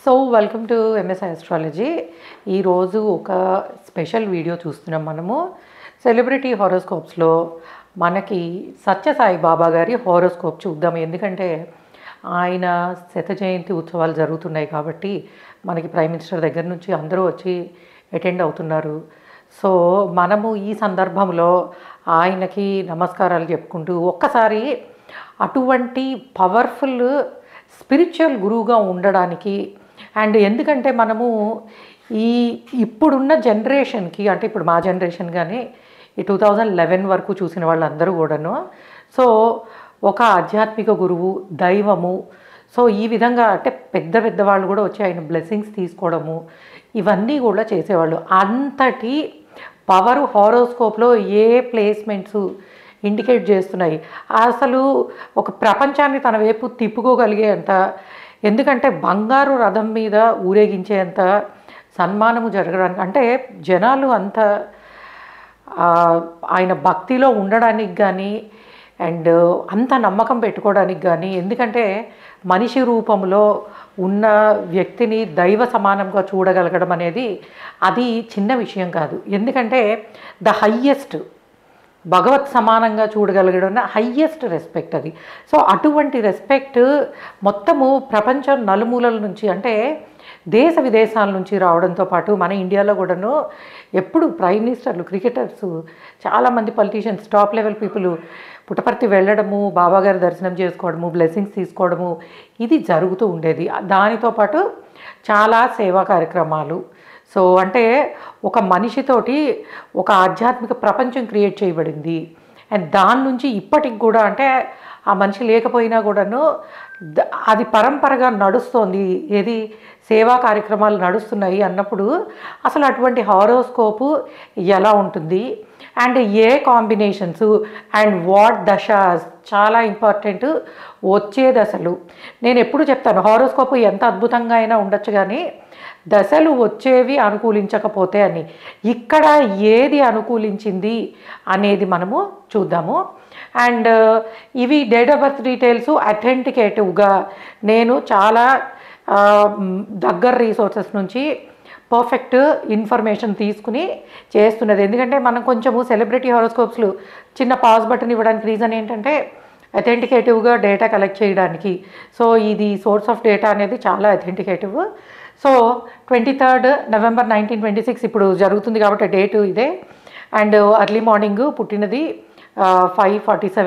So welcome to MSI astrology. ఈరోజు ఒక special video చూస్తున్నాం మనము. సెలబ్రిటీ హారోస్కోప్స్లో మనకి సత్యసాయి బాబా గారి హారోస్కోప్ చూద్దాం. ఎందుకంటే ఆయన శత జయంతి ఉత్సవాలు జరుగుతున్నాయి కాబట్టి మనకి ప్రైమ్ మినిస్టర్ దగ్గర నుంచి అందరూ వచ్చి అటెండ్ అవుతున్నారు. సో మనము ఈ సందర్భంలో ఆయనకి నమస్కారాలు చెప్పుకుంటూ ఒక్కసారి అటువంటి పవర్ఫుల్ స్పిరిచువల్ గురువుగా ఉండడానికి అండ్ ఎందుకంటే మనము ఇప్పుడున్న జనరేషన్కి అంటే ఇప్పుడు మా జనరేషన్ కానీ ఈ 2011 వరకు చూసిన వాళ్ళందరూ కూడాను సో ఒక ఆధ్యాత్మిక గురువు దైవము. సో ఈ విధంగా అంటే పెద్ద పెద్ద వాళ్ళు కూడా వచ్చి ఆయన బ్లెస్సింగ్స్ తీసుకోవడము ఇవన్నీ కూడా చేసేవాళ్ళు. అంతటి పవర్ హారోస్కోప్లో ఏ ప్లేస్మెంట్స్ ఇండికేట్ చేస్తున్నాయి. అసలు ఒక ప్రపంచాన్ని తన వైపు తిప్పుకోగలిగే అంత, ఎందుకంటే బంగారు రథం మీద ఊరేగించేంత సన్మానము జరగడానికి అంటే జనాలు అంత ఆయన భక్తిలో ఉండడానికి కానీ అండ్ అంత నమ్మకం పెట్టుకోవడానికి కానీ, ఎందుకంటే మనిషి రూపంలో ఉన్న వ్యక్తిని దైవ సమానంగా చూడగలగడం అనేది అది చిన్న విషయం కాదు. ఎందుకంటే ద హయ్యెస్ట్ భగవత్ సమానంగా చూడగలగడం హయ్యెస్ట్ రెస్పెక్ట్ అది. సో అటువంటి రెస్పెక్ట్ మొత్తము ప్రపంచం నలుమూలల నుంచి అంటే దేశ విదేశాల నుంచి రావడంతో పాటు మన ఇండియాలో కూడాను ఎప్పుడు ప్రైమ్ మినిస్టర్లు, క్రికెటర్స్, చాలామంది politicians, top level people Puttaparthi వెళ్ళడము, బాబాగారి దర్శనం చేసుకోవడము, బ్లెస్సింగ్స్ తీసుకోవడము ఇది జరుగుతూ ఉండేది. దానితో పాటు చాలా సేవా కార్యక్రమాలు. సో అంటే ఒక మనిషితోటి ఒక ఆధ్యాత్మిక ప్రపంచం క్రియేట్ చేయబడింది. అండ్ దాని నుంచి ఇప్పటికి కూడా అంటే ఆ మనిషి లేకపోయినా కూడాను అది పరంపరగా నడుస్తోంది. ఏది సేవా కార్యక్రమాలు నడుస్తున్నాయి అన్నప్పుడు అసలు అటువంటి హారోస్కోపు ఎలా ఉంటుంది and A combinations and what దశ చాలా ఇంపార్టెంట్. వచ్చే దశలు నేను ఎప్పుడు చెప్తాను, హారోస్కోపు ఎంత అద్భుతంగా అయినా ఉండొచ్చు కానీ దశలు వచ్చేవి అనుకూలించకపోతే అని. ఇక్కడ ఏది అనుకూలించింది అనేది మనము చూద్దాము. అండ్ ఇవి డేట్ ఆఫ్ బర్త్ డీటెయిల్స్ అథెంటికేటివ్గా నేను చాలా దగ్గర రీసోర్సెస్ నుంచి పర్ఫెక్ట్ ఇన్ఫర్మేషన్ తీసుకుని చేస్తున్నది. ఎందుకంటే మనం కొంచెము సెలబ్రిటీ హారోస్కోప్స్లు చిన్న పాజ్ బటన్ ఇవ్వడానికి రీజన్ ఏంటంటే అథెంటికేటివ్గా డేటా కలెక్ట్ చేయడానికి. సో ఇది సోర్స్ ఆఫ్ డేటా అనేది చాలా అథెంటికేటివ్. సో 23 నవంబర్ 1926 ఇప్పుడు జరుగుతుంది కాబట్టి డేటు ఇదే. అండ్ అర్లీ మార్నింగ్ పుట్టినది 5:47